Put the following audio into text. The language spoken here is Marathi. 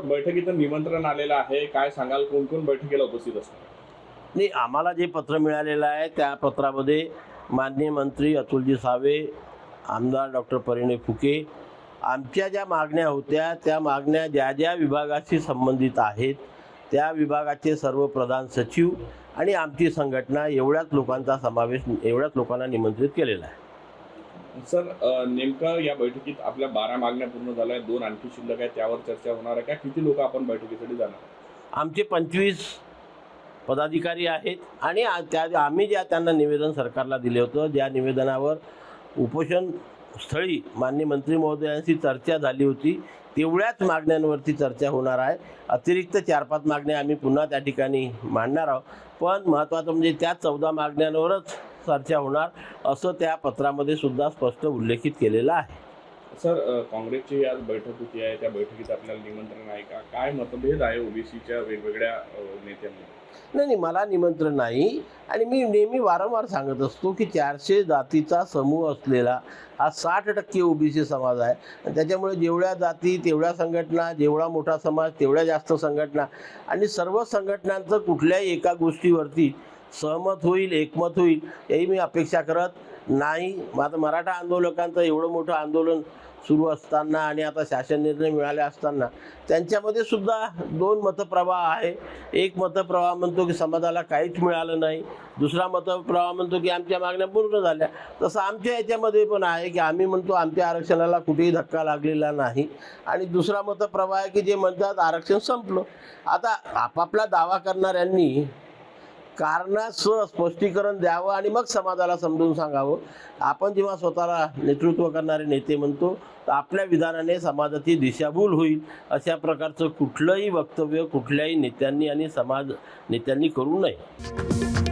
बैठकीचं निमंत्रण आलेलं आहे, काय सांगाल? कोण कोण बैठकीला उपस्थित असणार? नाही, आम्हाला जे पत्र मिळालेलं आहे त्या पत्रामध्ये माननीय मंत्री अतुलजी सावे, आमदार डॉक्टर परिणय फुके, आमच्या ज्या मागण्या होत्या त्या मागण्या ज्या ज्या विभागाशी संबंधित आहेत त्या विभागाचे सर्व प्रधान सचिव आणि आमची संघटना एवढ्याच लोकांचा समावेश, एवढ्याच लोकांना निमंत्रित केलेला आहे. सर, नेमकं या बैठकीत आपल्या 12 मागण्या पूर्ण झाल्या, 2 आणखी शिल्लक आहेत, त्यावर चर्चा होणार आहे का? किती लोक आपण बैठकीसाठी जाणार? आमचे 25 पदाधिकारी आहेत आणि आम्ही त्यांना निवेदन सरकारला दिले होतं, ज्या निवेदनावर उपोषण स्थळी माननीय मंत्री महोदयांशी चर्चा झाली होती तेवढ्याच मागण्यांवरती चर्चा होणार आहे. अतिरिक्त 4-5 मागण्या आम्ही पुन्हा त्या ठिकाणी मांडणार आहोत, पण महत्त्वाचं म्हणजे त्या 14 मागण्यांवरच चर्चा होणार असं त्या पत्रामध्ये सुद्धा स्पष्ट उल्लेखित केलेलं आहे. सर, काँग्रेसची आज बैठक होती आहे, त्या बैठकीत आपल्याला निमंत्रण आहे का? काय मतभेद आहे ओबीसीच्या वेगवेगळ्या नेत्यांमध्ये? नाही, मला निमंत्रण नाही आणि मी नेहमी वारंवार सांगत असतो की 400 जातीचा समूह असलेला हा 60% ओबीसी समाज आहे आणि त्याच्यामुळे जेवढ्या जाती तेवढ्या संघटना, जेवढा मोठा समाज तेवढ्या जास्त संघटना आणि सर्व संघटनांचं कुठल्याही एका गोष्टीवरती सहमत होईल, एकमत होईल याही मी अपेक्षा करत नाही. आता मराठा आंदोलकांचं एवढं मोठं आंदोलन सुरू असताना आणि आता शासन निर्णय मिळाले असताना त्यांच्यामध्ये सुद्धा 2 मतप्रवाह आहे. एक मतप्रवाह म्हणतो की समाजाला काहीच मिळालं नाही, दुसरा मतप्रवाह म्हणतो की आमच्या मागण्या पूर्ण झाल्या. तसं आमच्या याच्यामध्ये पण आहे की आम्ही म्हणतो आमच्या आरक्षणाला कुठेही धक्का लागलेला नाही आणि दुसरा मतप्रवाह आहे की जे म्हणतात आरक्षण संपलं. आता आपापला दावा करणाऱ्यांनी कारणासह स्पष्टीकरण द्यावं आणि मग समाजाला समजून सांगावं. आपण जेव्हा स्वतःला नेतृत्व करणारे नेते म्हणतो तर आपल्या विधानाने समाजाची दिशाभूल होईल अशा प्रकारचं कुठलंही वक्तव्य कुठल्याही नेत्यांनी आणि समाज नेत्यांनी करू नये.